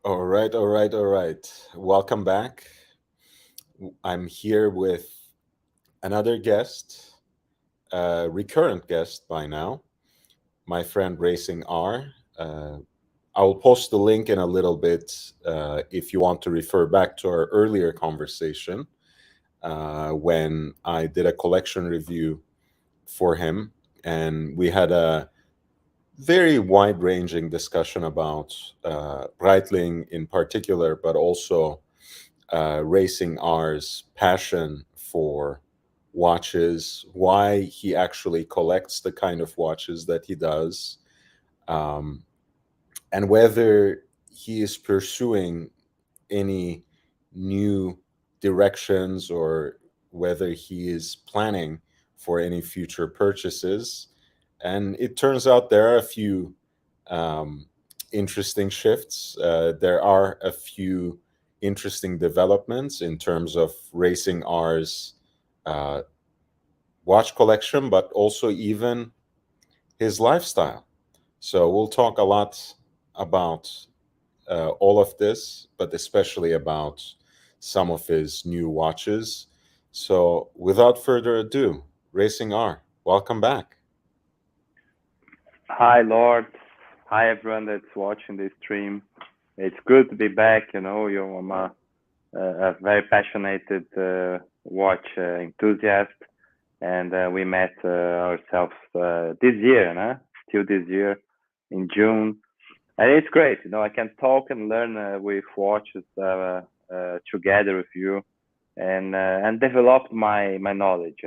All right, all right, all right. Welcome back. I'm here with another guest, a recurrent guest by now, my friend Racing R. Uh, I'll post the link in a little bit if you want to refer back to our earlier conversation when I did a collection review for him. And we had a very wide ranging discussion about Breitling in particular, but also Racing R's passion for watches, why he actually collects the kind of watches that he does, um, and whether he is pursuing any new directions or whether he is planning for any future purchases. And it turns out there are a few um, interesting shifts. There are a few interesting developments in terms of Racing R's uh, watch collection, but also even his lifestyle. So we'll talk a lot about all of this, but especially about some of his new watches. So without further ado, Racing R, welcome back. Hi, Lord. Hi, everyone that's watching this stream. It's good to be back. I'm a very passionate watch enthusiast, and we met ourselves this year, still this year in June. And it's great. I can talk and learn with watches together with you and develop my knowledge.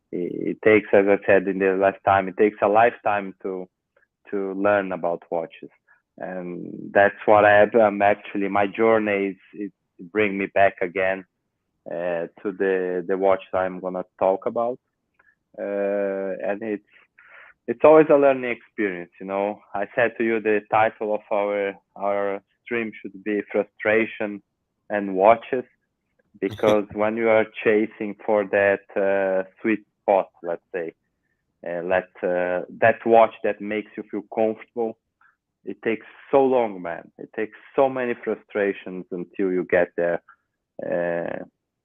It takes, as I said in the last time, it takes a lifetime to learn about watches, and that's what I have. Actually, my journey is bring me back again to the watch I'm gonna talk about, and it's always a learning experience. I said to you the title of our stream should be frustration and watches, because when you are chasing for that sweet spot, let's say, that watch that makes you feel comfortable, it takes so long, man. It takes so many frustrations until you get there.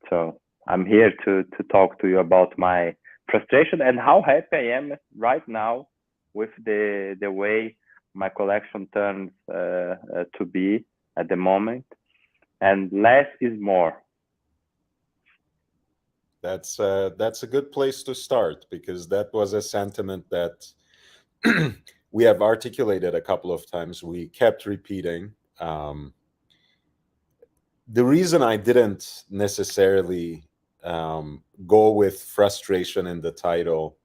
So I'm here to talk to you about my frustration and how happy I am right now with the way my collection turns to be at the moment. And less is more. That's a good place to start because that was a sentiment that we have articulated a couple of times. We kept repeating. The reason I didn't necessarily go with frustration in the title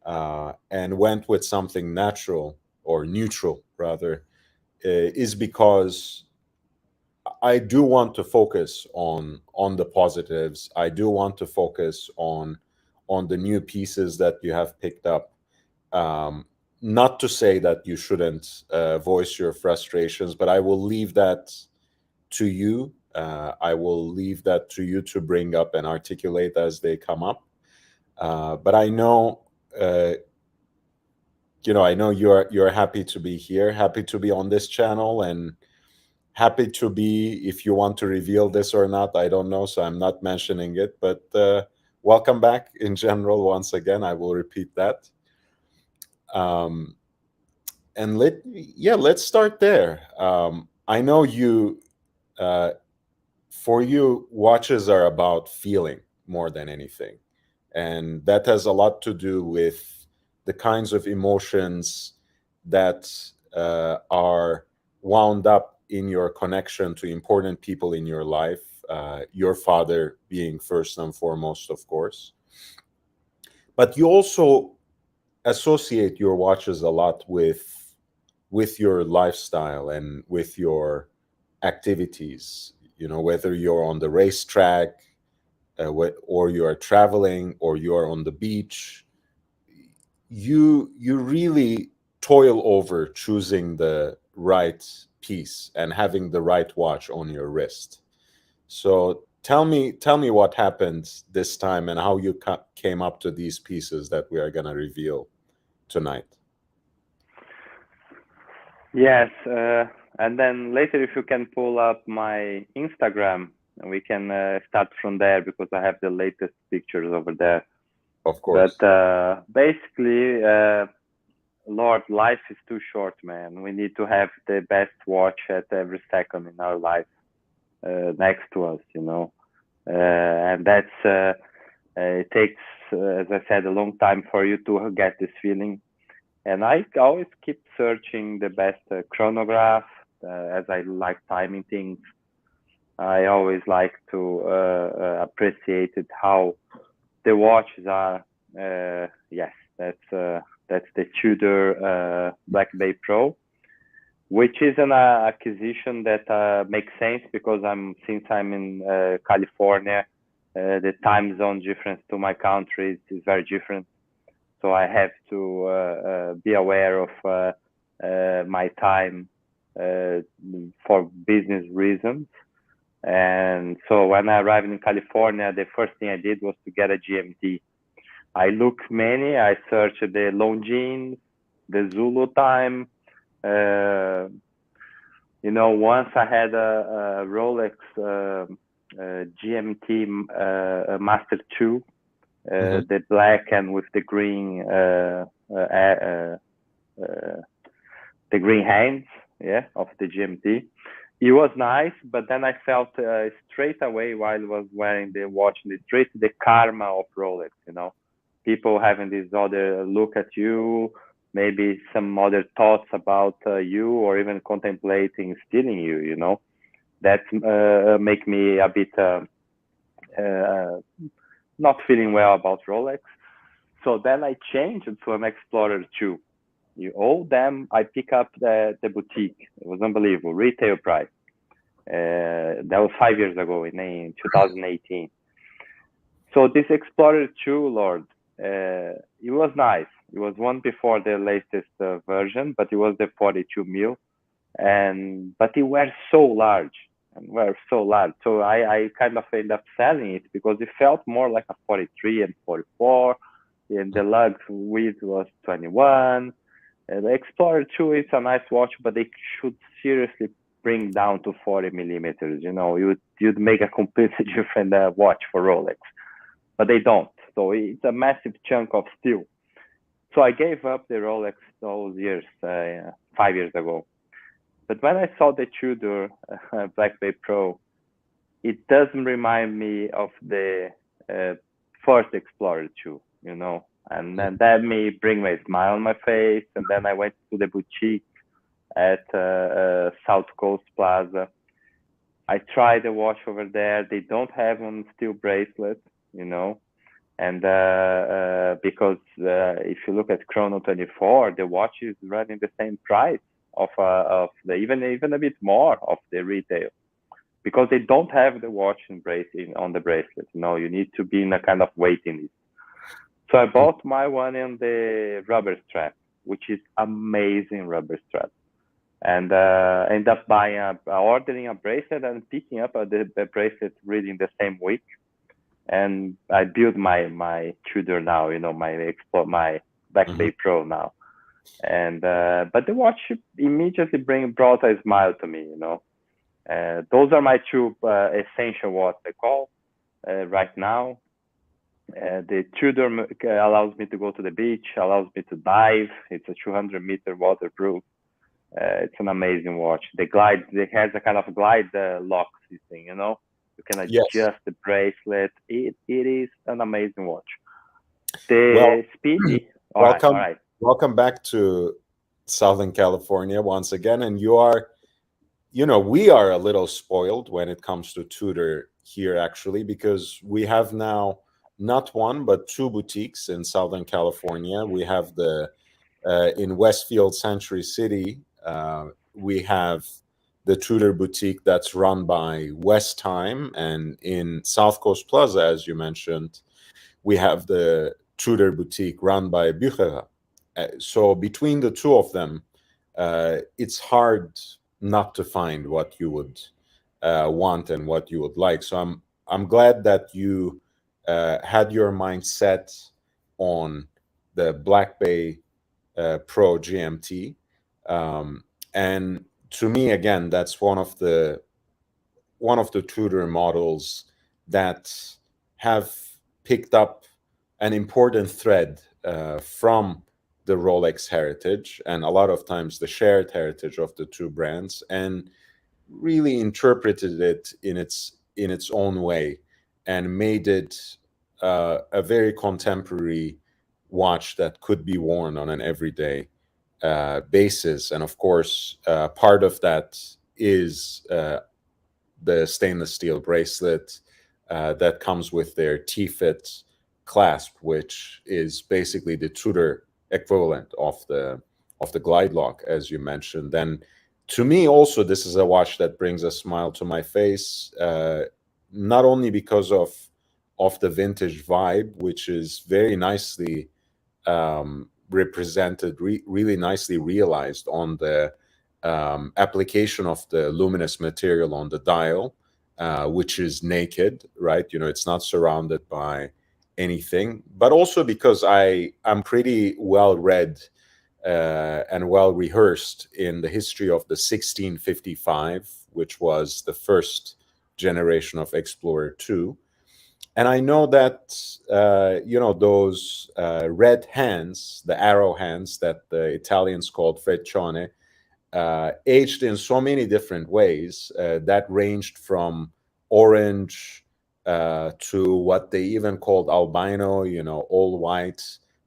and went with something natural or neutral rather is because I do want to focus on the positives. I do want to focus on the new pieces that you have picked up. Um, Not to say that you shouldn't voice your frustrations, but I will leave that to you. I will leave that to you to bring up and articulate as they come up. But I know, uh, I know you're happy to be here, happy to be on this channel, and happy to be. If you want to reveal this or not, I don't know, so I'm not mentioning it. But welcome back in general. Once again, I will repeat that. Um, and let's start there. I know you. Uh, for you, watches are about feeling more than anything. And that has a lot to do with the kinds of emotions that are wound up in your connection to important people in your life, your father being first and foremost, of course. But you also associate your watches a lot with your lifestyle and with your activities, whether you're on the racetrack, or you are traveling or you are on the beach. You really toil over choosing the right piece and having the right watch on your wrist. So tell me what happened this time and how you came up to these pieces that we are going to reveal tonight. Yes, And then later, if you can pull up my Instagram, we can start from there because I have the latest pictures over there. Of course. But basically, Lord, life is too short, man. We need to have the best watch at every second in our life next to us, and that's it takes, as I said, a long time for you to get this feeling. And I always keep searching the best chronograph, as I like timing things. I always like to appreciate it how the watches are. Yes, that's the Tudor Black Bay Pro, which is an acquisition that makes sense because since I'm in California, the time zone difference to my country is very different. So I have to be aware of my time for business reasons. And so when I arrived in California, the first thing I did was to get a GMT. I looked many. I searched the Longines, the Zulu time. Once I had a Rolex GMT Master 2, the black and with the green hands, of the GMT. It was nice, but then I felt straight away while I was wearing the watch in the street, the karma of Rolex, people having this other look at you, maybe some other thoughts about you, or even contemplating stealing you, that make me a bit not feeling well about Rolex. So then I changed to an Explorer 2. All them, I pick up the boutique. It was unbelievable, retail price. That was 5 years ago in 2018. So this Explorer 2, Lord, it was nice. It was one before the latest version, but it was the 42 mil, but it was so large. So I kind of ended up selling it because it felt more like a 43 and 44, and the lug width was 21. The Explorer 2 is a nice watch, but they should seriously bring down to 40 millimeters. You'd make a completely different watch for Rolex, but they don't. So it's a massive chunk of steel. So I gave up the Rolex those years, 5 years ago. But when I saw the Tudor Black Bay Pro, it doesn't remind me of the first Explorer 2, and then that made bring a smile on my face. And then I went to the boutique at South Coast Plaza. I tried the watch over there. They don't have one steel bracelet, and because if you look at Chrono 24, the watch is running the same price of the even a bit more of the retail, because they don't have the watch on the bracelet. You need to be in a kind of waiting list. So I bought my one in the rubber strap, which is amazing rubber strap, and end up ordering a bracelet and picking up the bracelet really the same week. And I built my Tudor now, my Black Bay Pro now. And but the watch immediately brought a smile to me, those are my two essential watches I call right now. The Tudor allows me to go to the beach, allows me to dive. It's a 200-meter waterproof. It's an amazing watch. It has a kind of glide lock system, you can adjust the bracelet. It is an amazing watch. The Speedy. Welcome back to Southern California once again. And we are a little spoiled when it comes to Tudor here, actually, because we have now not one but two boutiques in Southern California. We have in Westfield Century City, we have the Tudor boutique that's run by West Time, and in South Coast Plaza, as you mentioned, we have the Tudor boutique run by Bucherer. So between the two of them, it's hard not to find what you would want and what you would like. So I'm glad that you had your mind set on the Black Bay Pro GMT. And to me, again, that's one of the Tudor models that have picked up an important thread from the Rolex heritage, and a lot of times the shared heritage of the two brands, and really interpreted it in its own way, and made it a very contemporary watch that could be worn on an everyday basis. And of course, part of that is the stainless steel bracelet that comes with their T-fit clasp, which is basically the Tudor equivalent of the glide lock, as you mentioned. And to me, also, this is a watch that brings a smile to my face, not only because of the vintage vibe, which is very nicely represented, really nicely realized on the application of the luminous material on the dial, which is naked, right? It's not surrounded by anything, but also because I'm pretty well read and well rehearsed in the history of the 1655, which was the first generation of Explorer 2. And I know that those red hands, the arrow hands that the Italians called freccione, aged in so many different ways that ranged from orange to what they even called albino, all white.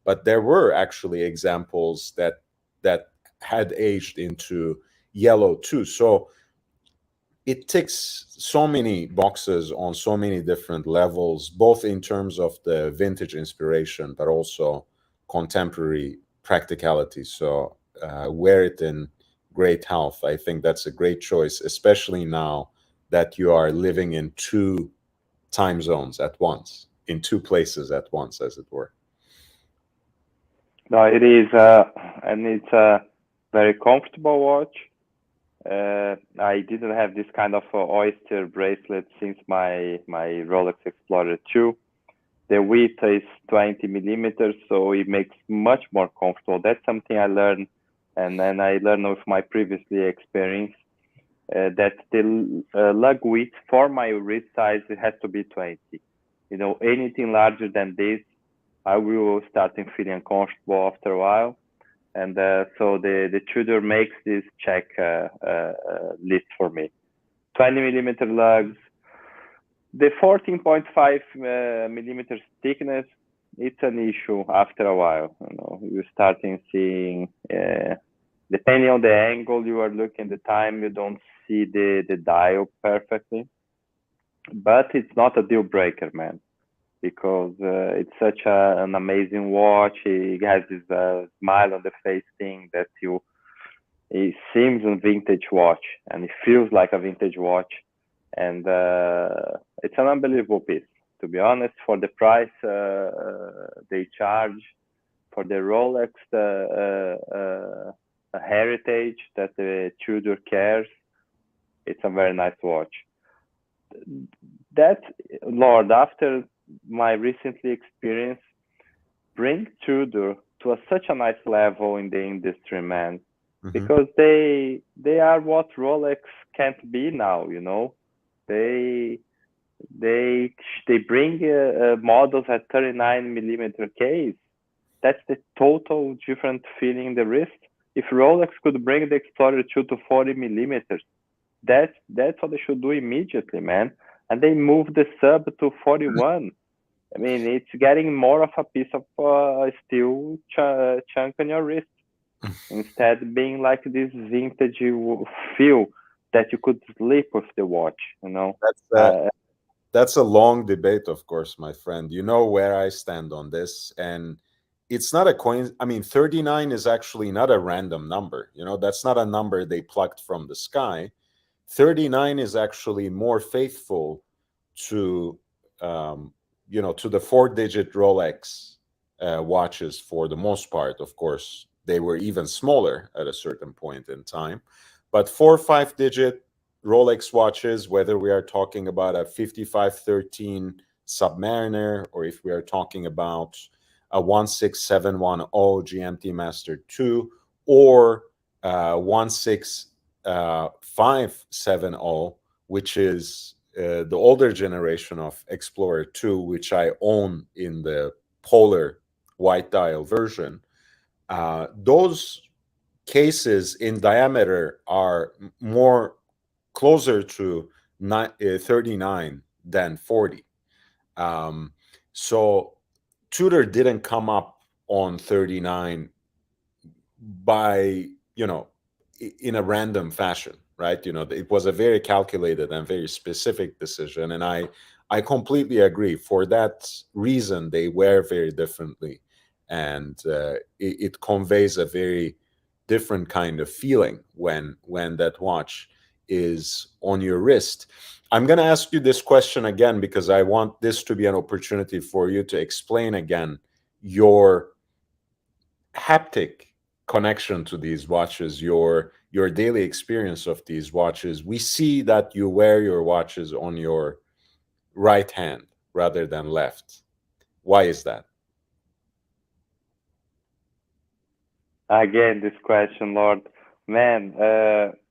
But there were actually examples that had aged into yellow too. So it ticks so many boxes on so many different levels, both in terms of the vintage inspiration, but also contemporary practicality. So wear it in great health. I think that's a great choice, especially now that you are living in two time zones at once, in two places at once, as it were. No, it is, and it's a very comfortable watch. I didn't have this kind of oyster bracelet since my Rolex Explorer 2. The width is 20 millimeters, so it makes much more comfortable. That's something I learned, and then I learned with my previously experience that the lug width for my wrist size, it has to be 20. Anything larger than this, I will start feeling uncomfortable after a while. And so the Tudor makes this check list for me. 20 millimeter lugs. The 14.5 millimeters thickness, it's an issue after a while. You're starting seeing, depending on the angle you are looking at the time, you don't see the dial perfectly. But it's not a deal breaker, man, because it's such an amazing watch. It has this smile on the face thing that it seems a vintage watch, and it feels like a vintage watch, and it's an unbelievable piece, to be honest. For the price they charge, for the Rolex heritage that the Tudor cares, it's a very nice watch. That, Lord, after my recently experience, bring Tudor to such a nice level in the industry, man. Mm-hmm. Because they are what Rolex can't be now. They bring models at 39 millimeter case. That's the total different feeling in the wrist. If Rolex could bring the Explorer 2 to 40 millimeters, that's what they should do immediately, man. And they move the sub to 41. I mean, it's getting more of a piece of steel chunk on your wrist, instead being like this vintage feel that you could sleep with the watch. That's a long debate, of course, my friend. You know where I stand on this, and it's not a coin. I mean, 39 is actually not a random number. That's not a number they plucked from the sky. 39 is actually more faithful to to the 4-digit Rolex watches for the most part. Of course, they were even smaller at a certain point in time, but 4 or 5-digit Rolex watches, whether we are talking about a 5513 Submariner, or if we are talking about a 16710 GMT Master 2, or 16 570, which is the older generation of Explorer 2, which I own in the polar white dial version. Those cases in diameter are more closer to 39 than 40. So Tudor didn't come up on 39 by, in a random fashion, right? It was a very calculated and very specific decision. And I completely agree. For that reason, they wear very differently. And it conveys a very different kind of feeling when that watch is on your wrist. I'm going to ask you this question again because I want this to be an opportunity for you to explain again your haptic connection to these watches, your daily experience of these watches. We see that you wear your watches on your right hand rather than left. Why is that? Again, this question, Lord, man,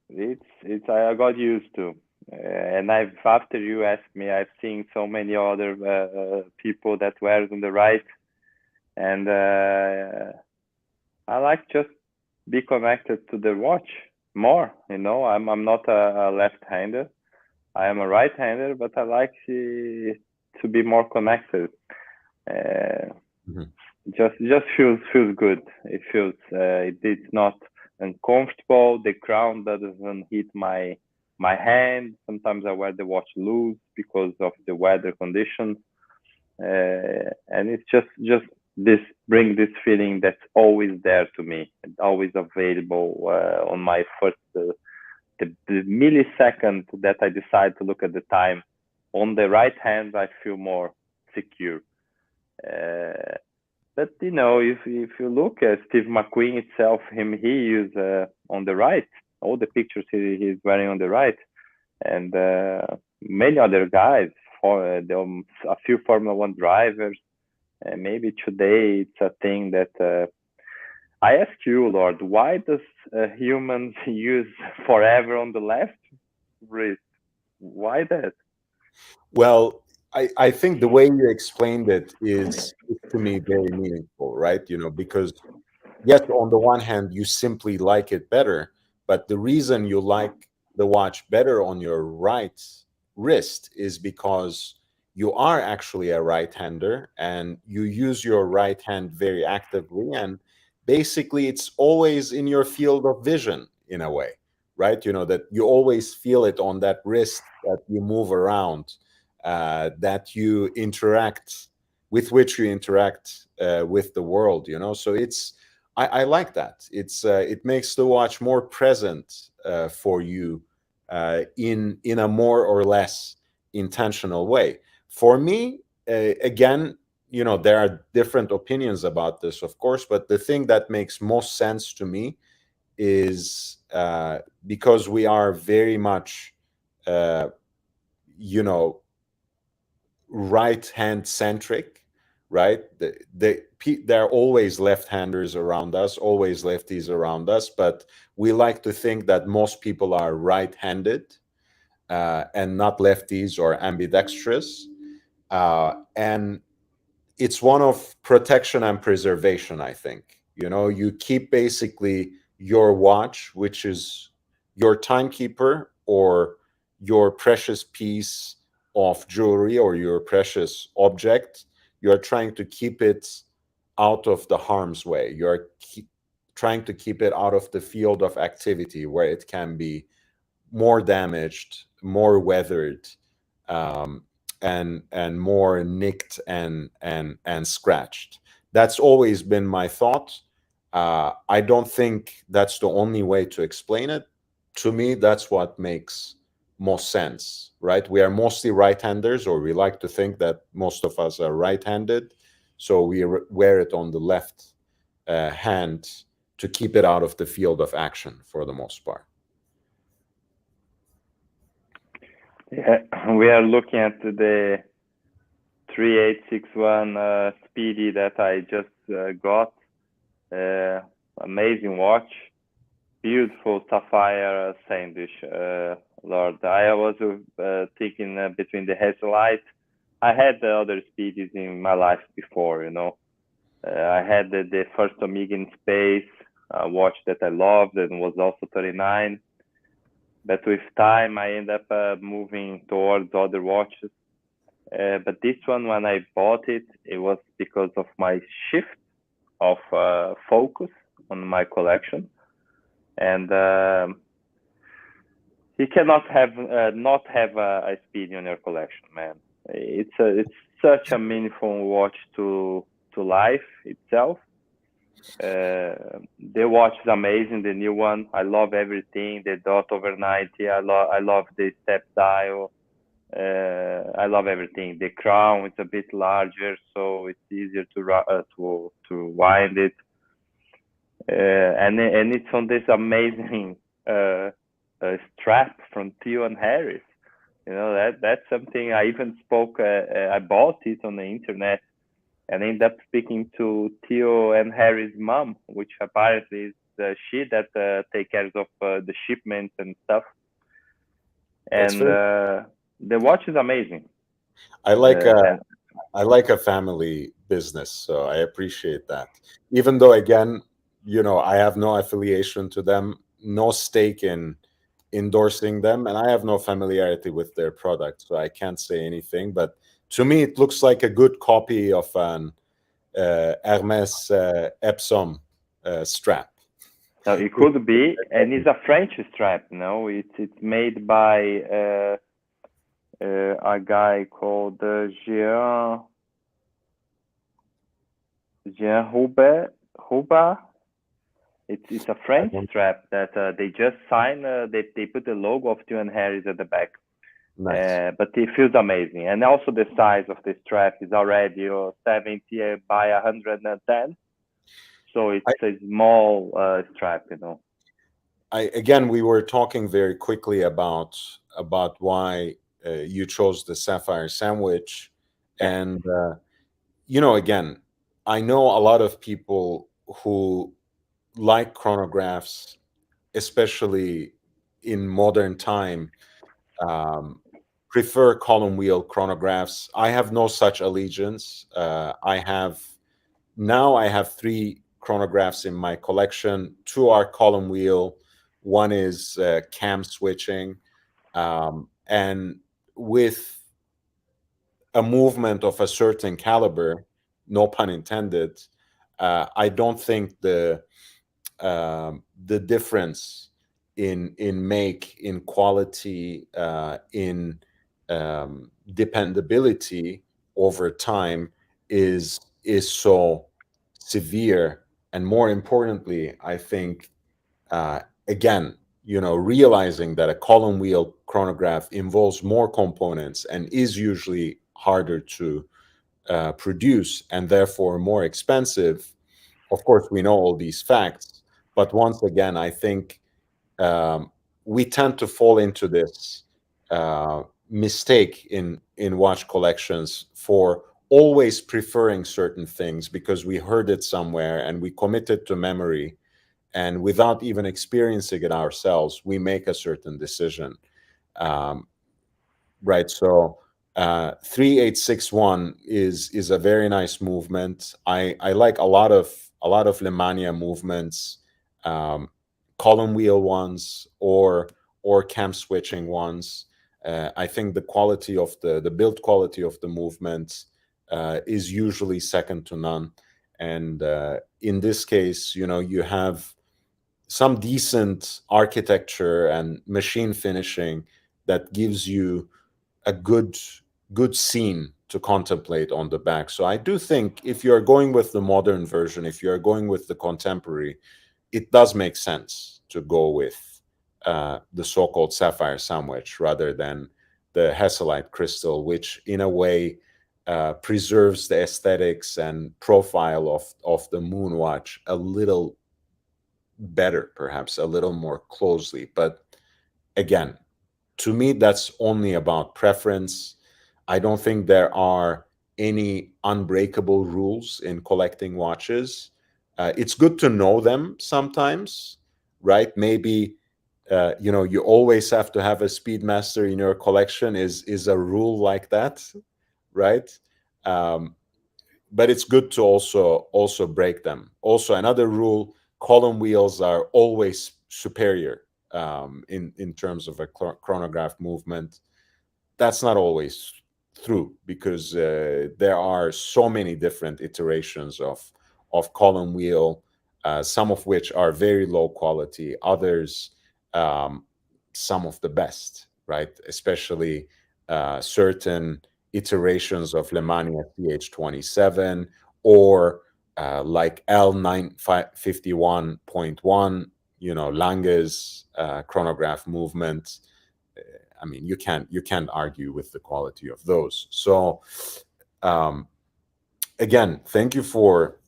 it's I got used to, and after you asked me, I've seen so many other people that wear it on the right, and I like just be connected to the watch more. I'm not a left-hander. I am a right-hander, but I like to be more connected. Just feels good. It feels it's not uncomfortable. The crown doesn't hit my hand. Sometimes I wear the watch loose because of the weather conditions, and it's just this bring this feeling that's always there to me, always available on my first the millisecond that I decide to look at the time. On the right hand, I feel more secure. But if you look at Steve McQueen itself, he is on the right. All the pictures he's wearing on the right, and many other guys. For a few Formula One drivers, and maybe today it's a thing that I ask you, Lord, why does humans use forever on the left wrist? Why that? Well, I think the way you explained it is to me very meaningful, right? Because yes, on the one hand, you simply like it better, but the reason you like the watch better on your right wrist is because you are actually a right-hander and you use your right hand very actively, and basically it's always in your field of vision in a way, right? That you always feel it on that wrist that you move around, that you interact with, which you interact with the world. So I like that. It makes the watch more present for you in a more or less intentional way. For me, again, there are different opinions about this, of course, but the thing that makes most sense to me is because we are very much, you know, right hand centric, right? There are always left-handers around us, always lefties around us, but we like to think that most people are right-handed and not lefties or ambidextrous. And it's one of protection and preservation, I think. You keep basically your watch, which is your timekeeper or your precious piece of jewelry or your precious object. You're trying to keep it out of the harm's way. You're trying to keep it out of the field of activity where it can be more damaged, more weathered, um, and more nicked and scratched. That's always been my thought. I don't think that's the only way to explain it. To me, that's what makes most sense, right? We are mostly right-handers, or we like to think that most of us are right-handed, so we wear it on the left hand to keep it out of the field of action for the most part. Yeah, we are looking at the 3861 Speedy that I just got. Amazing watch. beautiful sapphire sandwich, Lord. I was thinking between the Headlight. I had the other speedies in my life before, you know. I had the first Omega in space, watch that I loved and was also 39. But with time, I ended up moving towards other watches. But this one, when I bought it, it was because of my shift of focus on my collection. And you cannot have not have a speed in your collection, man. It's such a meaningful watch to life itself. The watch is amazing, the new one. I love everything. The dot over 90. I love the step dial. I love everything. The crown is a bit larger, so it's easier to wind it. And it's on this amazing strap from Theo and Harris. You know, that's something I even spoke. I bought it on the internet and ended up speaking to Theo and Harry's mom, which apparently is she that take care of the shipments and stuff. And the watch is amazing. I like a family business, so I appreciate that. Even though, again, I have no affiliation to them, no stake in endorsing them, and I have no familiarity with their product, so I can't say anything. But to me, it looks like a good copy of an Hermes Epsom strap. So it could be, and it's a French strap. No, it's made by a guy called Jean Hubert. It's a French strap that they just signed. They put the logo of Theo and Harris at the back. Nice. But it feels amazing, and also the size of the strap is already 70 by 110. So it's a small strap, you know. Again, we were talking very quickly about why you chose the sapphire sandwich, and again, I know a lot of people who like chronographs, especially in modern time, prefer column wheel chronographs. I have no such allegiance. I have 3 chronographs in my collection. 2 are column wheel. 1 is cam switching. And with a movement of a certain caliber, no pun intended, I don't think the difference in make, in quality, in dependability over time is so severe. And more importantly, I think again, realizing that a column wheel chronograph involves more components and is usually harder to produce and therefore more expensive. Of course, we know all these facts, but once again, I think we tend to fall into this mistake in watch collections for always preferring certain things because we heard it somewhere and we commit it to memory, and without even experiencing it ourselves, we make a certain decision. Right. So 3861 is a very nice movement. I like a lot of Lemania movements, column wheel ones or cam switching ones. I think the quality of the build quality of the movement is usually second to none. And in this case, you have some decent architecture and machine finishing that gives you a good scene to contemplate on the back. So I do think if you're going with the modern version, if you're going with the contemporary, it does make sense to go with the so-called sapphire sandwich rather than the Hesalite crystal, which in a way preserves the aesthetics and profile of the Moonwatch a little better, perhaps a little more closely. But again, to me, that's only about preference. I don't think there are any unbreakable rules in collecting watches. It's good to know them sometimes, right? Maybe you always have to have a Speedmaster in your collection is a rule like that, right? But it's good to also break them. Also, another rule: column wheels are always superior in terms of a chronograph movement. That's not always true, because there are so many different iterations of column wheel, some of which are very low quality, others some of the best, right? Especially certain iterations of Lemania CH27, or like L951.1, Lange's chronograph movement. I mean, you can't argue with the quality of those. So again, thank you for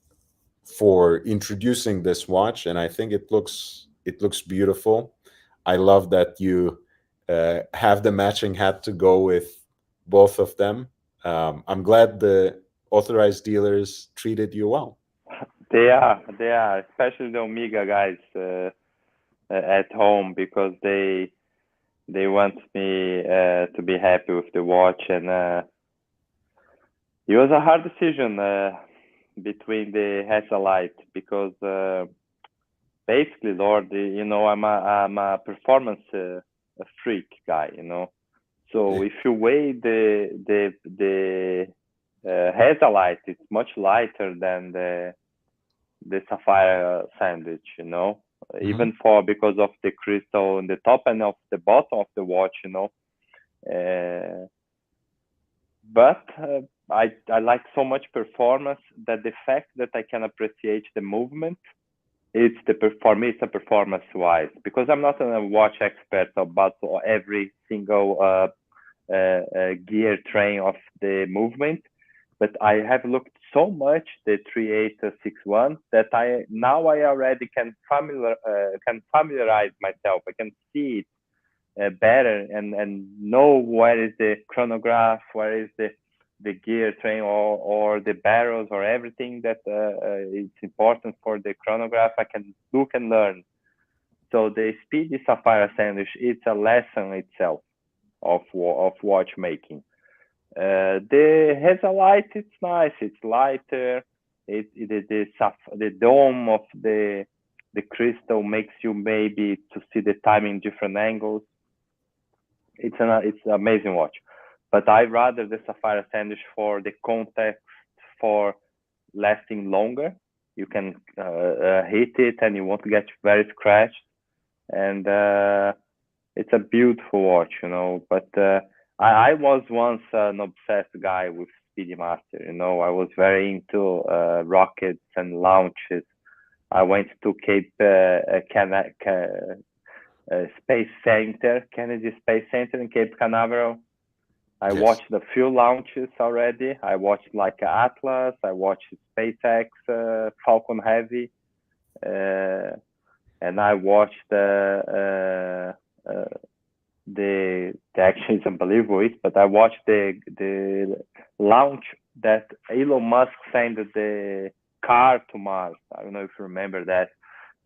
introducing this watch, and I think it looks beautiful. I love that you have the matching hat to go with both of them. I'm glad the authorized dealers treated you well. They are, especially the Omega guys at home, because they want me to be happy with the watch, and it was a hard decision between the Hazelite, because basically, Lord, I'm a performance freak guy, So if you weigh the Hazelite, it's much lighter than the Sapphire Sandwich, even because of the crystal in the top and of the bottom of the watch, but I like so much performance that the fact that I can appreciate the movement, for me it's a performance wise, because I'm not a watch expert about every single gear train of the movement, but I have looked so much the 3861 that I already can familiarize myself. I can see it better and know where is the chronograph, where is the gear train, or the barrels, or everything that is important for the chronograph. I can look and learn. So the Speedy Sapphire Sandwich, it's a lesson itself of watchmaking. The Hazelite, it's nice, it's lighter. The dome of the crystal makes you maybe to see the time in different angles. It's an amazing watch, but I rather the Sapphire Sandwich for the context, for lasting longer. You can hit it and you won't get very scratched, and it's a beautiful watch, But I was once an obsessed guy with Speedmaster, I was very into rockets and launches. I went to Cape Space Center, Kennedy Space Center in Cape Canaveral. I watched a few launches already. I watched like Atlas. I watched SpaceX Falcon Heavy, and I watched the action is unbelievable, but I watched the launch that Elon Musk sent the car to Mars. I don't know if you remember that.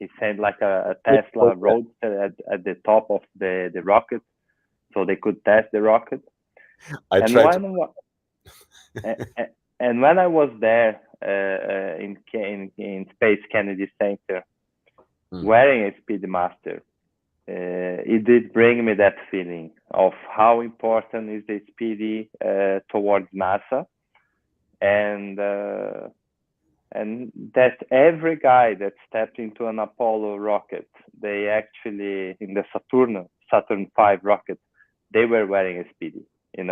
He sent like a Tesla Roadster at the top of the rocket, so they could test the rocket. And when I was there in Space Kennedy Center, wearing a Speedmaster, it did bring me that feeling of how important is the Speedy towards NASA, and that every guy that stepped into an Apollo rocket, they actually, in the Saturn V rocket, they were wearing a Speedy, and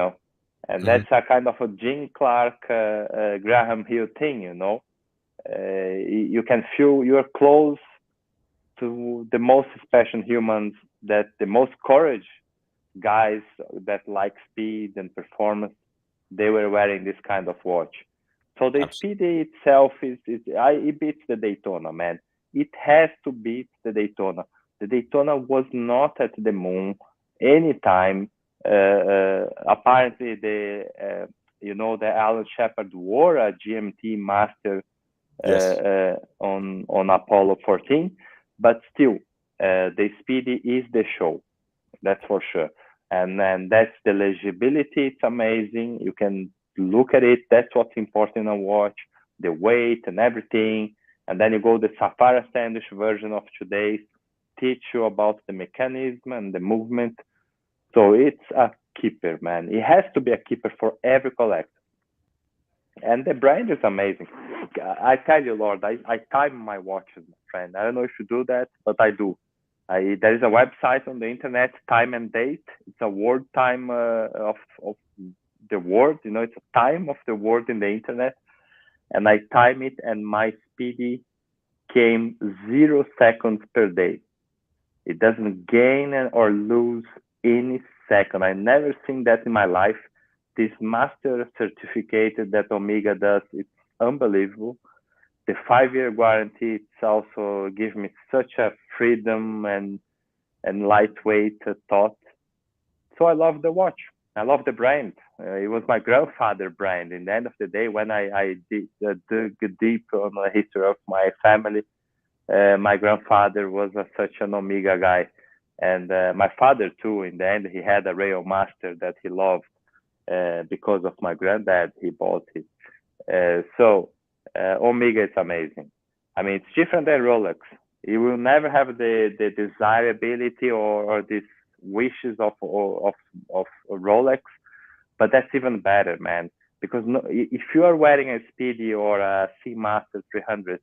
that's a kind of a Gene Clark, Graham Hill thing, you can feel you're close to the most special humans, that the most courage guys that like speed and performance, they were wearing this kind of watch. So the Speedy itself it beats the Daytona, man. It has to beat the Daytona. The Daytona was not at the moon anytime. Apparently, the Alan Shepard wore a GMT Master on Apollo 14, but still, the Speedy is the show. That's for sure. And then that's the legibility. It's amazing. You can look at it. That's what's important in a watch, the weight and everything. And then you go the Safari Standish version of today's, teach you about the mechanism and the movement. So it's a keeper, man. It has to be a keeper for every collector. And the brand is amazing. I tell you, Lord, I time my watches, my friend. I don't know if you do that, but I do. There is a website on the internet, Time and Date. It's a word time of the word. You know, it's a time of the word in the internet. And I time it, and my Speedy came 0 seconds per day. It doesn't gain or lose any second. I never seen that in my life. This master certificate that Omega does, it's unbelievable. The 5-year guarantee, it's also gives me such a freedom and lightweight thought. So I love the watch. I love the brand. It was my grandfather's brand. In the end of the day, when I dug deep on the history of my family, my grandfather was such an Omega guy. And my father too, in the end, he had a Rail Master that he loved because of my granddad. He bought it. So Omega is amazing. I mean, it's different than Rolex. You will never have the desirability or these wishes of Rolex, but that's even better, man. Because if you are wearing a Speedy or a Seamaster 300,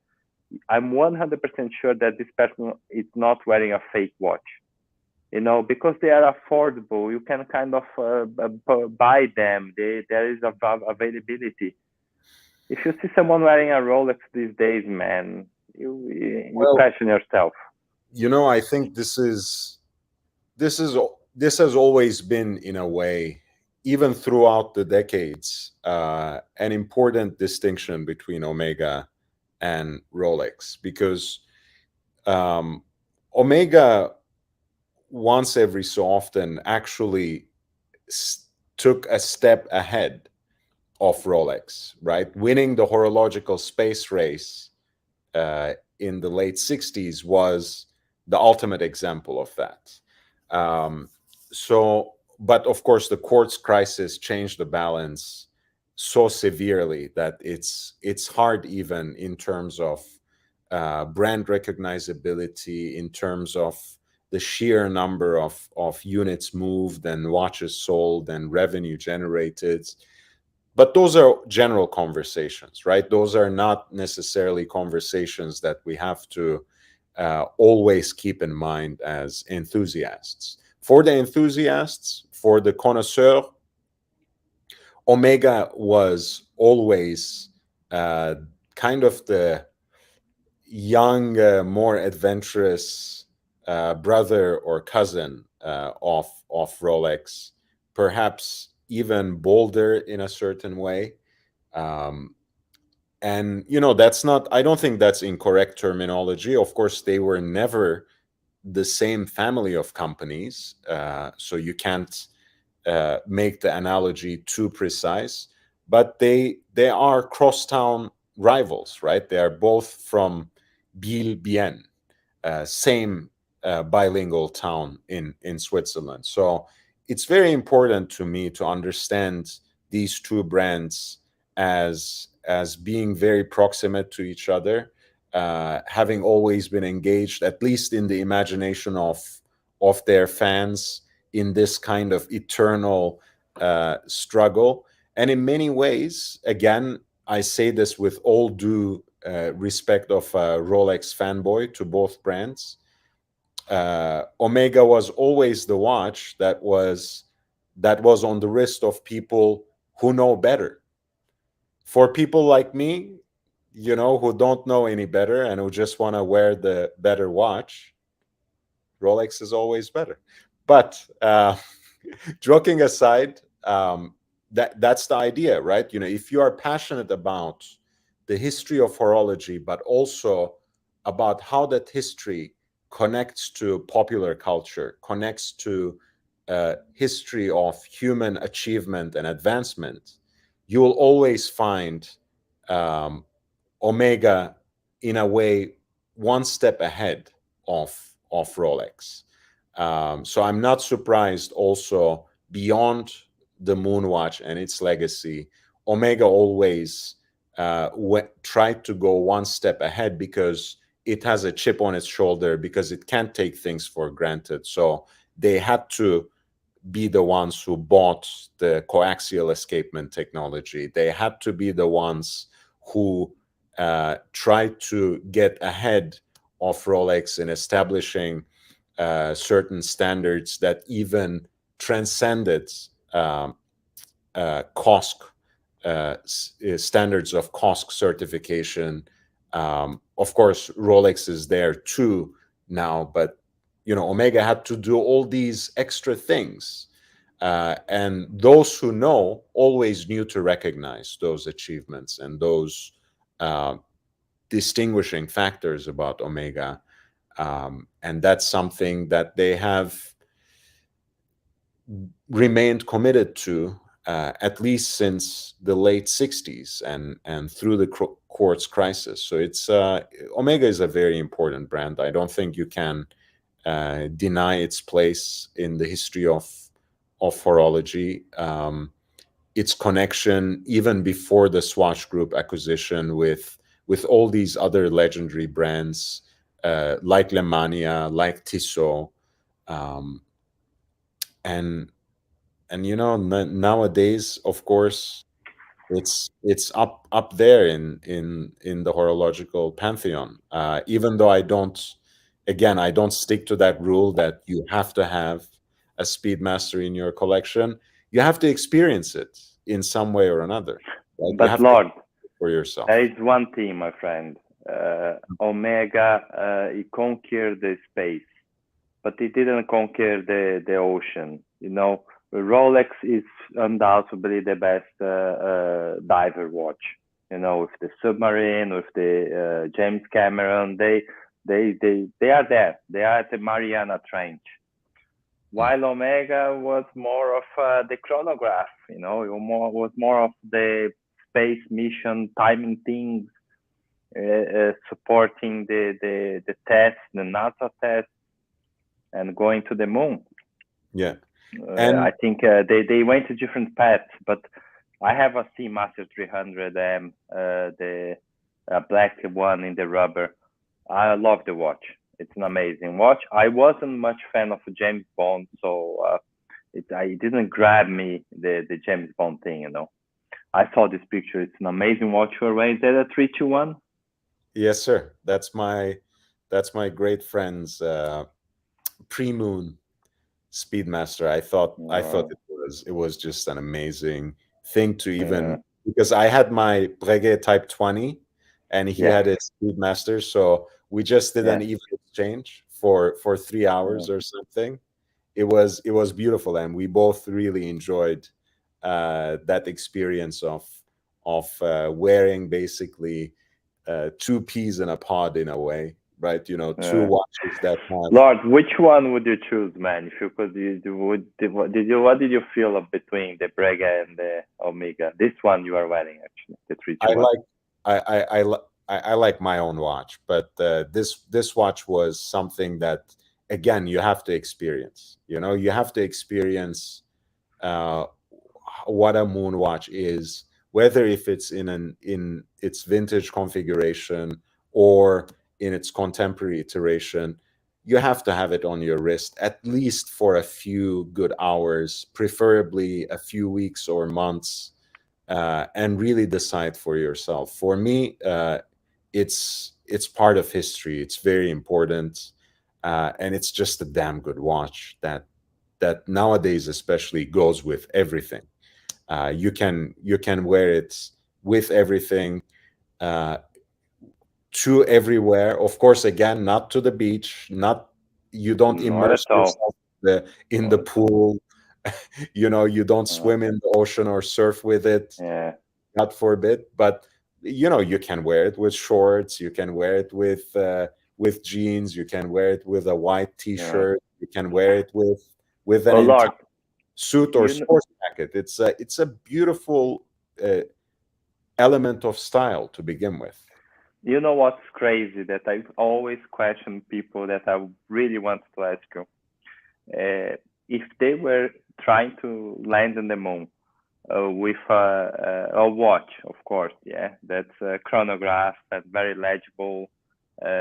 I'm 100% sure that this person is not wearing a fake watch. You know, because they are affordable. You can kind of buy them. There is availability. If you see someone wearing a Rolex these days, man, you question yourself. You know, I think this has always been, in a way, even throughout the decades, an important distinction between Omega and Rolex, because Omega, once every so often, actually took a step ahead of Rolex, right? Winning the horological space race in the late 60s was the ultimate example of that. But of course, the quartz crisis changed the balance so severely that it's hard, even in terms of brand recognizability, in terms of the sheer number of units moved and watches sold and revenue generated. But those are general conversations, right? Those are not necessarily conversations that we have to always keep in mind as enthusiasts. For the enthusiasts, for the connoisseur, Omega was always kind of the young, more adventurous brother or cousin of Rolex, perhaps even bolder in a certain way. And, you know, I don't think that's incorrect terminology. Of course, they were never the same family of companies, so you can't make the analogy too precise. But they are crosstown rivals, right? They are both from Biel-Bienne, same bilingual town in Switzerland. So it's very important to me to understand these two brands as being very proximate to each other, having always been engaged, at least in the imagination of their fans, in this kind of eternal struggle. And in many ways, again, I say this with all due respect of a Rolex fanboy to both brands, Omega was always the watch that was on the wrist of people who know better. For people like me, you know, who don't know any better and who just want to wear the better watch, Rolex is always better. But joking aside, that's the idea, right? You know, if you are passionate about the history of horology, but also about how that history connects to popular culture, connects to history of human achievement and advancement, you will always find Omega, in a way, one step ahead of Rolex. So I'm not surprised also, beyond the Moonwatch and its legacy, Omega always tried to go one step ahead because it has a chip on its shoulder, because it can't take things for granted. So they had to be the ones who bought the coaxial escapement technology. They had to be the ones who tried to get ahead of Rolex in establishing certain standards that even transcended COSC, standards of COSC certification. Of course, Rolex is there too now, but Omega had to do all these extra things. And those who know always knew to recognize those achievements and those distinguishing factors about Omega. And that's something that they have remained committed to, at least since the late 60s and through the quartz crisis. So it's Omega is a very important brand. I don't think you can deny its place in the history of horology. Its connection, even before the Swatch Group acquisition, with all these other legendary brands like Lemania, like Tissot, and nowadays, of course, it's up there in the horological pantheon. Even though I don't stick to that rule that you have to have a Speedmaster in your collection. You have to experience it in some way or another. Right? But Lord, for yourself. There is one thing, my friend. Omega, it conquered the space, but it didn't conquer the ocean. Rolex is undoubtedly the best diver watch. With the submarine, with the James Cameron, they are there. They are at the Mariana Trench. While Omega was more of the chronograph, was more of the space mission, timing things, supporting the tests, the NASA tests, and going to the moon. Yeah. And I think they went to different paths, but I have a Seamaster 300M, the black one in the rubber. I love the watch. It's an amazing watch. I wasn't much fan of James Bond, so it didn't grab me, the James Bond thing, I saw this picture. It's an amazing watch you're wearing. Is that a 321? Yes, sir. That's my great friend's pre-moon Speedmaster. I thought it was just an amazing thing to even, because I had my Breguet Type 20 and he had his Speedmaster, so we just did an even exchange for 3 hours or something. It was beautiful, and we both really enjoyed that experience of wearing basically two peas in a pod, in a way, right? Two watches that have. Lord, which one would you choose, man? If you could, what did you feel between the Breguet and the Omega? This one you are wearing, actually, the 321. I like my own watch, but this watch was something that, again, you have to experience. You have to experience what a moon watch is, whether if it's in its vintage configuration or in its contemporary iteration. You have to have it on your wrist at least for a few good hours, preferably a few weeks or months, and really decide for yourself. For me, it's part of history. It's very important, and it's just a damn good watch that nowadays especially goes with everything. You can wear it with everything, to everywhere. Of course, again, not to the beach. You don't immerse yourself in the pool. You don't swim in the ocean or surf with it. Yeah. God forbid. But you can wear it with shorts. You can wear it with jeans. You can wear it with a white T-shirt. You can wear it with an entire suit or sports jacket. It's a beautiful element of style to begin with. You know what's crazy that I always question people that I really want to ask you. If they were trying to land on the moon with a watch, of course, yeah, that's a chronograph, that's very legible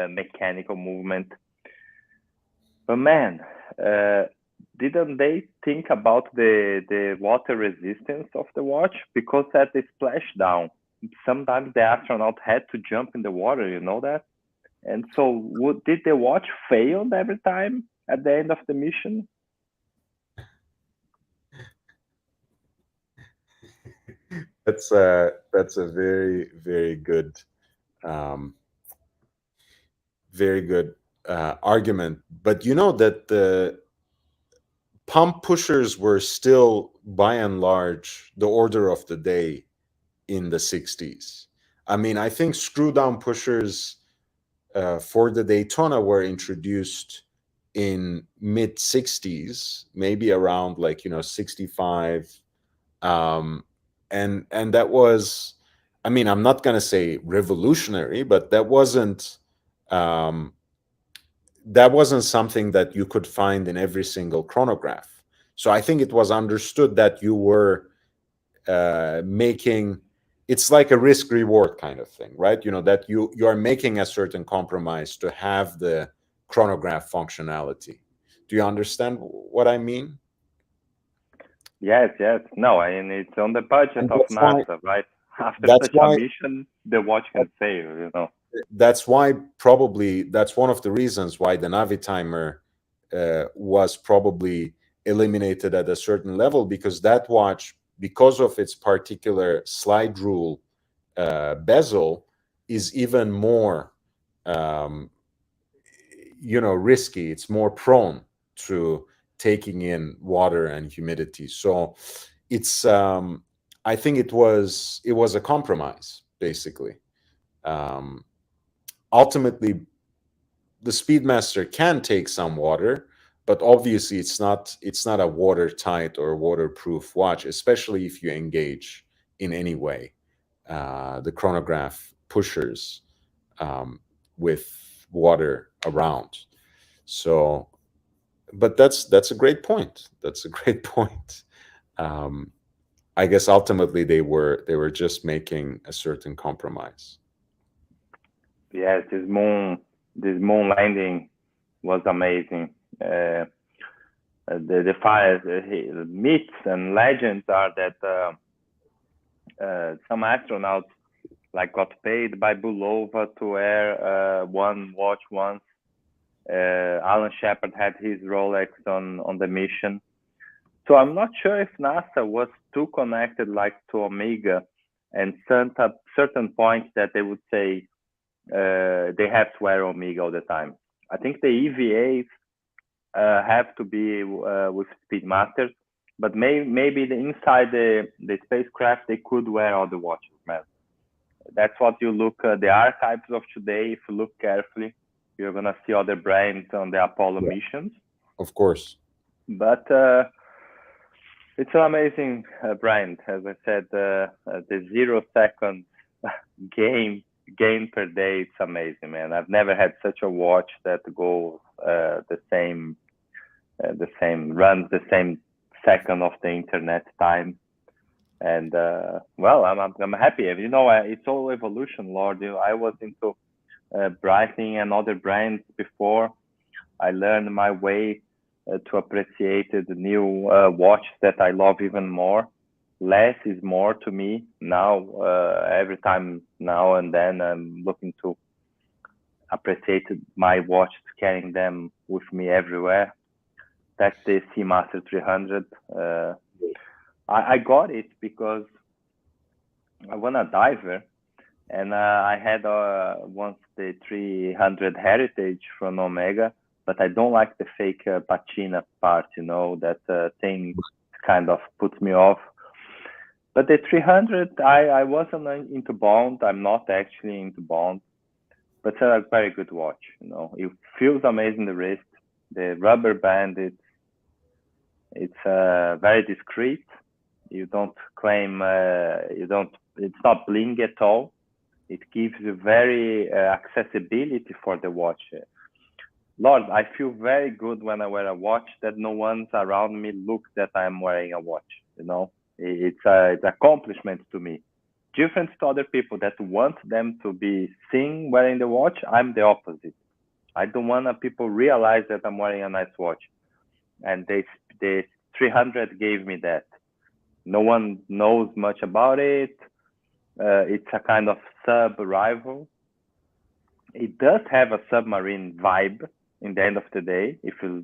mechanical movement. But man, uh, didn't they think about the water resistance of the watch? Because at the splashdown, sometimes the astronaut had to jump in the water. You know that? And so, did the watch fail every time at the end of the mission? That's a very, very good, um, very good argument. But you know that the pump pushers were still, by and large, the order of the day in the 60s. I mean, I think screw down pushers for the Daytona were introduced in mid 60s, maybe around like 65, um, and that was, I mean, I'm not gonna say revolutionary, but um, that wasn't something that you could find in every single chronograph. So I think it was understood that you were making, it's like a risk reward kind of thing, right? That you are making a certain compromise to have the chronograph functionality. Do you understand what I mean? Yes, yes. No, and it's on the budget And of NASA, right? After that's such a why mission, the watch can fail, you know. that's why probably that's one of the reasons why the Navi timer was probably eliminated at a certain level, because that watch, because of its particular slide rule bezel, is even more um, risky. It's more prone to taking in water and humidity. So it's I think it was a compromise, basically. um, Ultimately, the Speedmaster can take some water, but obviously it's not a watertight or waterproof watch, especially if you engage in any way the chronograph pushers um, with water around. So, but that's a great point. That's a great point. Um, I guess ultimately they were just making a certain compromise. Yes, this moon landing was amazing. The fires, myths and legends are that some astronauts like got paid by Bulova to wear one watch once. Alan Shepard had his Rolex on the mission. So I'm not sure if NASA was too connected like to Omega, and certain points that they would say they have to wear Omega all the time. I think the EVAs have to be with Speedmasters, but maybe inside the spacecraft they could wear all the watches, man. That's what you look the archives of today. If you look carefully, you're gonna see other brands on the Apollo Yeah, missions. of course. But it's an amazing brand. As I said, the 0 seconds game gain per day. It's amazing, man. I've never had such a watch that goes runs the same second of the internet time. And well, I'm happy. You know, it's all evolution, Lord. I was into Breitling and other brands before. I learned my way to appreciate the new watch that I love even more. Less is more to me now. Every time now and then, I'm looking to appreciate my watch, carrying them with me everywhere. That's the Seamaster 300. I got it because I was a diver, and I had once the 300 Heritage from Omega, but I don't like the fake patina part. That thing kind of puts me off. But the 300, I wasn't into Bond. I'm not actually into Bond, but it's a very good watch. It feels amazing. The wrist, the rubber band, it's very discreet. You don't claim you don't. It's not bling at all. It gives you very accessibility for the watch. Lord, I feel very good when I wear a watch that no one's around me looks that I'm wearing a watch. It's an accomplishment to me. Different to other people that want them to be seen wearing the watch. I'm the opposite. I don't want people realize that I'm wearing a nice watch. And the 300 gave me that. No one knows much about it. It's a kind of sub-rival. It does have a submarine vibe in the end of the day, because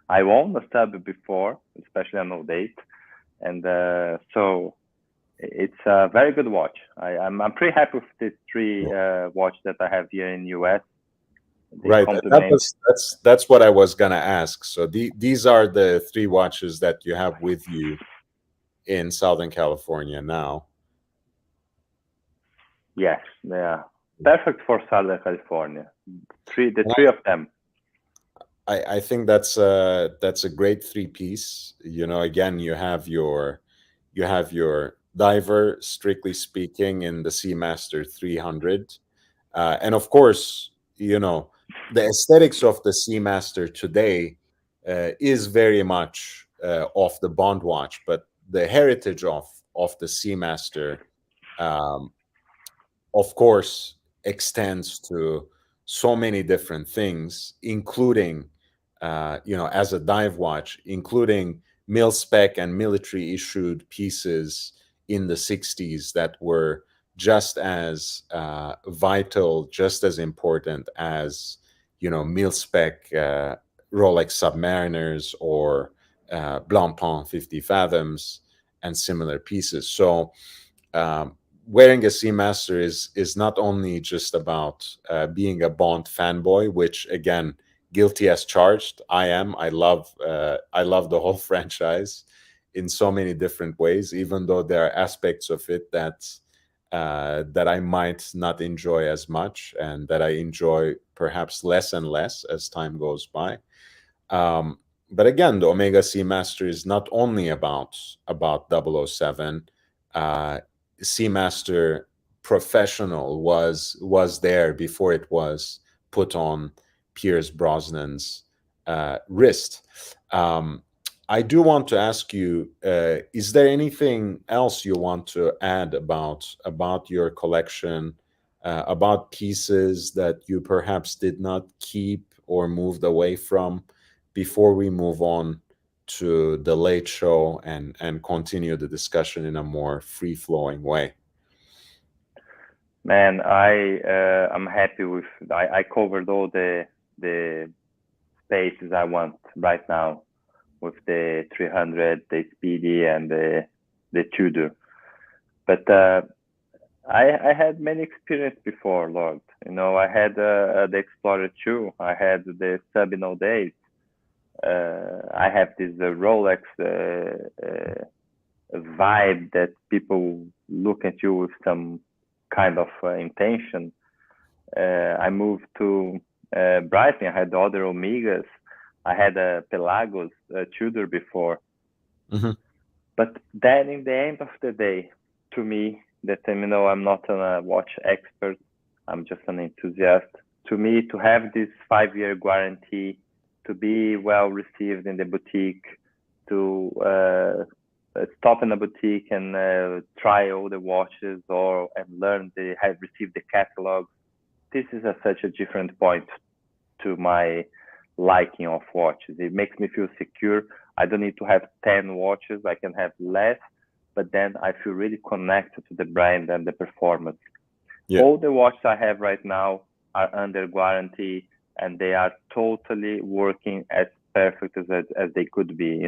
I owned a sub before, especially on 08, and so it's a very good watch. I'm pretty happy with the three watch that I have here in US. Right, that's what I was gonna ask. So these are the three watches that you have with you in Southern California now. Yes, they are perfect for Southern California. The three of them. I think that's a great three-piece. Again, you have your diver, strictly speaking, in the Seamaster 300, and of course, the aesthetics of the Seamaster today is very much of the Bond watch, but the heritage of the Seamaster, of course, extends to so many different things, including, as a dive watch, including mil-spec and military issued pieces in the 60s that were just as vital, just as important as, mil-spec Rolex Submariners or Blancpain 50 Fathoms and similar pieces. So wearing a Seamaster is not only just about being a Bond fanboy, which, again, guilty as charged. I am. I love the whole franchise in so many different ways, even though there are aspects of it that I might not enjoy as much, and that I enjoy perhaps less and less as time goes by. But again, the Omega Seamaster is not only about 007. Seamaster Professional was there before it was put on Pierce Brosnan's wrist. I do want to ask you: is there anything else you want to add about your collection, about pieces that you perhaps did not keep or moved away from, before we move on to the late show and continue the discussion in a more free-flowing way? Man, I'm happy with. I covered all the spaces I want right now with the 300, the Speedy, and the Tudor. But I had many experience before, Lord. I had the Explorer 2. I had the Sabino days. I have this Rolex vibe that people look at you with some kind of intention. I moved to Brighton. I had other Omegas. I had a Pelagos Tudor before. Mm-hmm. But then, in the end of the day, to me, that I'm not a watch expert. I'm just an enthusiast. To me, to have this 5-year guarantee, to be well received in the boutique, to stop in a boutique and try all the watches and receive the catalog. This is such a different point to my liking of watches. It makes me feel secure. I don't need to have 10 watches. I can have less, but then I feel really connected to the brand and the performance. Yeah. All the watches I have right now are under guarantee, and they are totally working as perfect as they could be.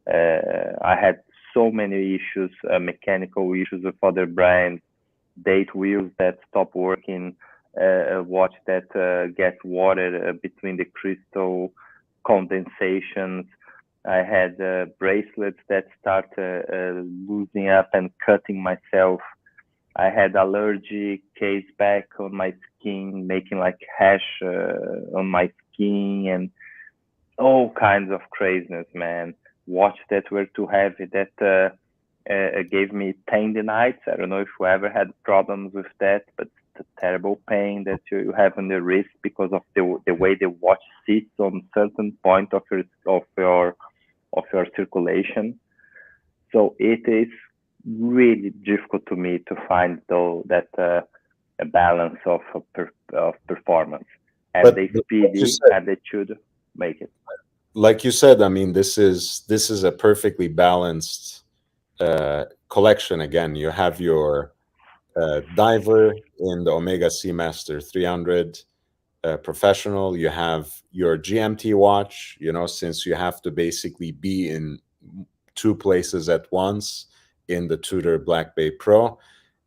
I had so many issues, mechanical issues with other brands, date wheels that stop working, a watch that gets water between the crystal condensations. I had bracelets that start losing up and cutting myself. I had allergy case back on my skin, making like hash on my skin, and all kinds of craziness, man. Watch that were too heavy, that gave me tendinitis. I don't know if you ever had problems with that, but it's a terrible pain that you have on the wrist because of the way the watch sits on certain point of your circulation. So it is really difficult to me to find though that a balance of performance and But they like you speedy said, and they should make it. I mean, this is a perfectly balanced collection. Again, you have your diver in the Omega Seamaster 300 professional. You have your GMT watch. Since you have to basically be in two places at once in the Tudor Black Bay Pro,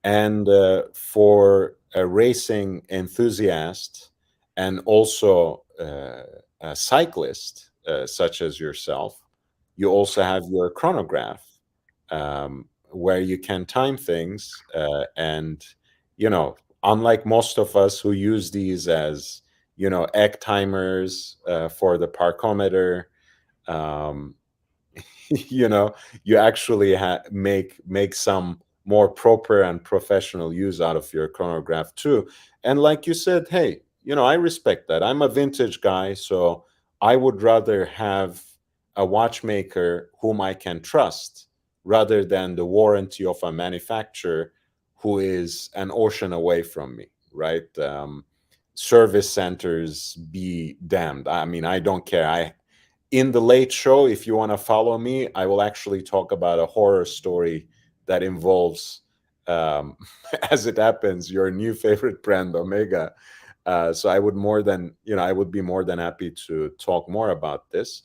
and for a racing enthusiast and also a cyclist such as yourself, you also have your chronograph, where you can time things. And, unlike most of us who use these as, egg timers for the parkometer, um, you actually make some more proper and professional use out of your chronograph too. And like you said, hey, I respect that. I'm a vintage guy, so I would rather have a watchmaker whom I can trust rather than the warranty of a manufacturer who is an ocean away from me, right? Service centers be damned. I mean, I don't care. In the late show, if you want to follow me, I will actually talk about a horror story that involves, um, as it happens, your new favorite brand, Omega. So I would be more than happy to talk more about this.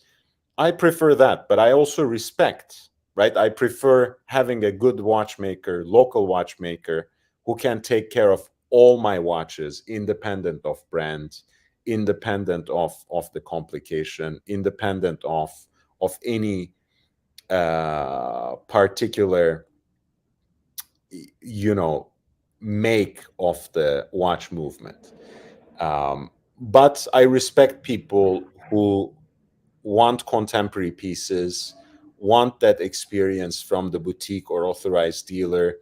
I prefer that, but I also respect, right? I prefer having a good watchmaker, local watchmaker, who can take care of all my watches, independent of brand, independent of the complication, independent of any particular, you know, make of the watch movement. But I respect people who want contemporary pieces, want that experience from the boutique or authorized dealer,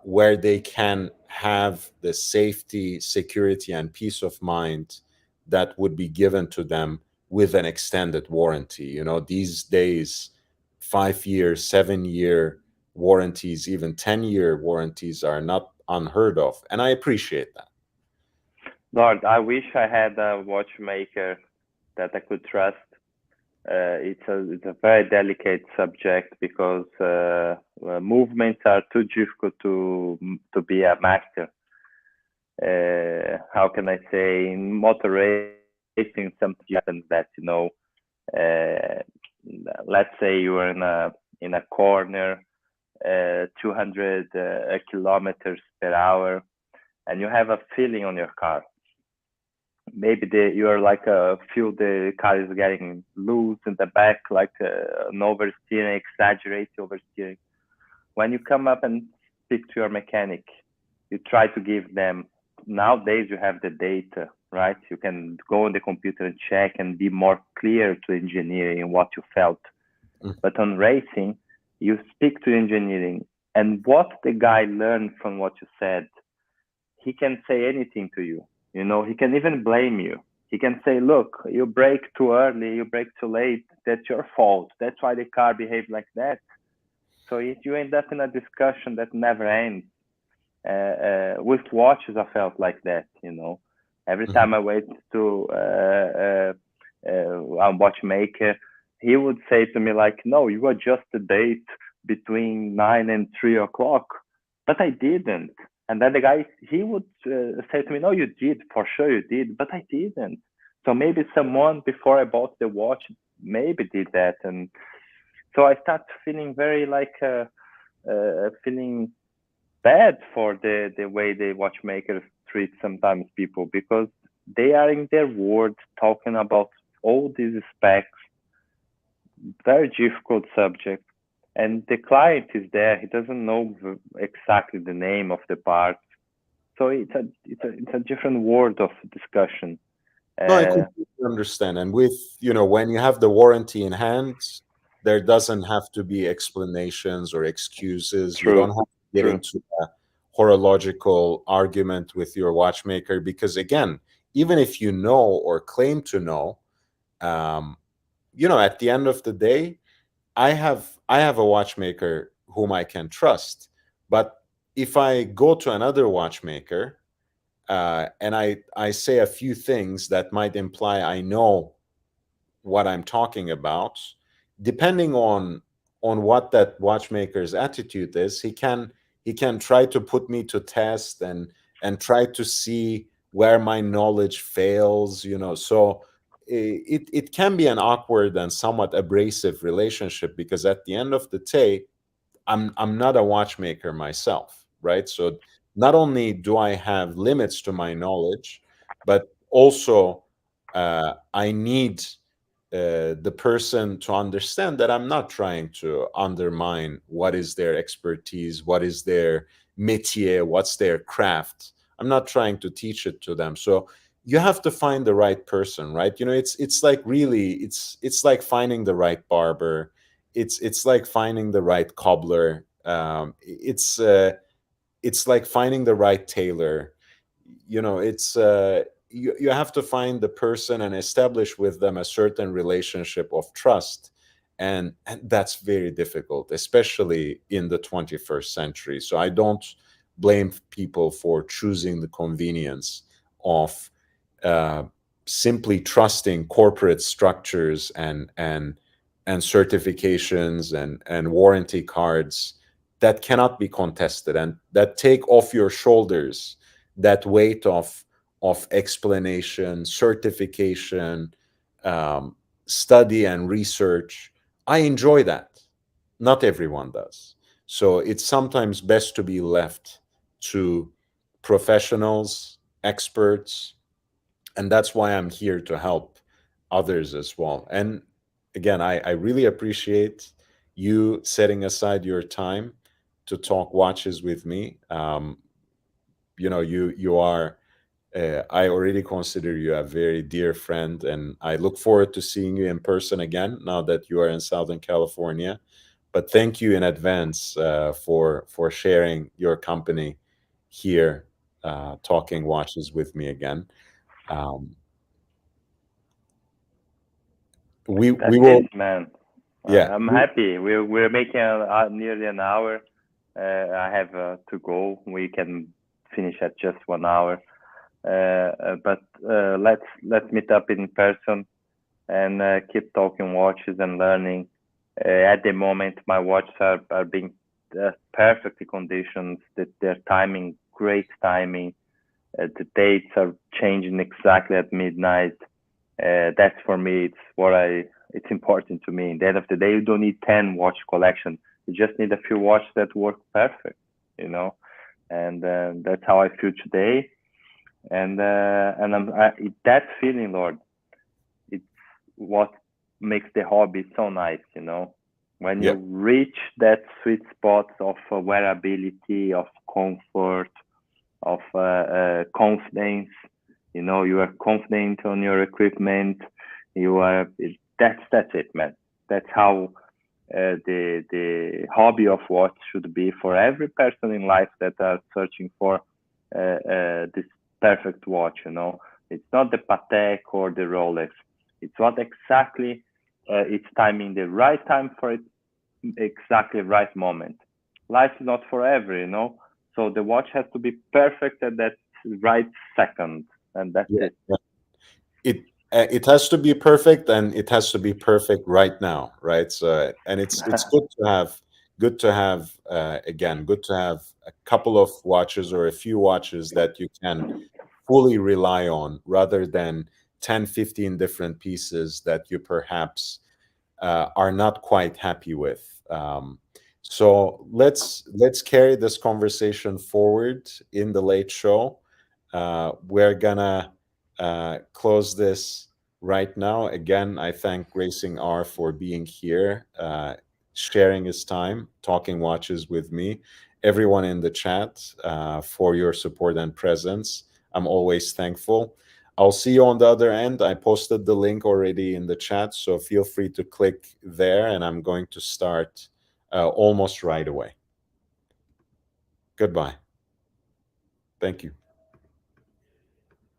where they can have the safety, security, and peace of mind that would be given to them with an extended warranty. These days, 5 year, 7 year warranties, even 10-year warranties are not unheard of. And I appreciate that. Lord, I wish I had a watchmaker that I could trust. It's a very delicate subject because movements are too difficult to be a master. How can I say, in motor racing, something happens that uh, let's say you are in a corner, 200 kilometers per hour, and you have a feeling on your car. Maybe you are like feel the car is getting loose in the back, like an oversteering, exaggerate oversteering. When you come up and speak to your mechanic, you try to give them. Nowadays, you have the data, right? You can go on the computer and check and be more clear to engineering what you felt. Mm. But on racing, you speak to engineering, and what the guy learned from what you said, he can say anything to you. He can even blame you. He can say, look, you brake too early, you brake too late. That's your fault. That's why the car behaved like that. So you end up in a discussion that never ends. With watches, I felt like that. Every time I went to a watchmaker, he would say to me like, no, you adjust the date between 9 and 3 o'clock. But I didn't. And then the guy, he would say to me, no, you did. For sure you did. But I didn't. So maybe someone before I bought the watch maybe did that. And so I start feeling very like feeling bad for the way the watchmakers treat sometimes people, because they are in their world talking about all these specs, very difficult subject, and the client is there. He doesn't know exactly the name of the part, so it's a different world of discussion. No, I completely understand. And with, when you have the warranty in hand, there doesn't have to be explanations or excuses. You True. don't have to get True. into a horological argument with your watchmaker, because again, even if you know or claim to know, um, at the end of the day, I have a watchmaker whom I can trust. But if I go to another watchmaker, and I say a few things that might imply I know what I'm talking about, depending on what that watchmaker's attitude is, he can try to put me to test and try to see where my knowledge fails. So it can be an awkward and somewhat abrasive relationship, because at the end of the day, I'm not a watchmaker myself, right? So not only do I have limits to my knowledge, but also I need the person to understand that I'm not trying to undermine what is their expertise, what is their métier, what's their craft. I'm not trying to teach it to them. So you have to find the right person, right? It's like, really, it's like finding the right barber. It's like finding the right cobbler. It's like finding the right tailor. You have to find the person and establish with them a certain relationship of trust, and that's very difficult, especially in the 21st century. So I don't blame people for choosing the convenience of uh, simply trusting corporate structures and certifications and warranty cards that cannot be contested, and that take off your shoulders that weight of explanation, certification, study, and research. I enjoy that. Not everyone does. So it's sometimes best to be left to professionals, experts, and that's why I'm here to help others as well. And again, I really appreciate you setting aside your time to talk watches with me. You are. I already consider you a very dear friend, and I look forward to seeing you in person again now that you are in Southern California. But thank you in advance for sharing your company here, talking watches with me again. Um, we That's will, it, man. yeah. I'm happy. We're making nearly an hour. I have to go. We can finish at just 1 hour. But let's meet up in person and keep talking watches and learning. At the moment, my watches are being perfectly conditioned. That their timing, great timing. The dates are changing exactly at midnight. That's for me. It's important to me. At the end of the day, you don't need 10 watch collection. You just need a few watches that work perfect. You know, and that's how I feel today. And that feeling, Lord, it's what makes the hobby so nice. When you Yeah. reach that sweet spot of wearability, of comfort, of confidence. You are confident on your equipment. You are. That's it, man. That's how the hobby of watch should be for every person in life that are searching for this perfect watch. It's not the Patek or the Rolex. It's what exactly it's timing the right time for it, exactly right moment. Life is not forever. So the watch has to be perfect at that right second, and that's Yeah. it. Yeah. It has to be perfect, and it has to be perfect right now, right? So, and it's good to have again, good to have a couple of watches or a few watches that you can fully rely on, rather than 10, 15 different pieces that you perhaps are not quite happy with. So let's carry this conversation forward in the late show. We're gonna close this right now. Again, I thank Racing R for being here, sharing his time, talking watches with me. Everyone in the chat for your support and presence. I'm always thankful. I'll see you on the other end. I posted the link already in the chat, so feel free to click there, and I'm going to start almost right away. Goodbye. Thank you.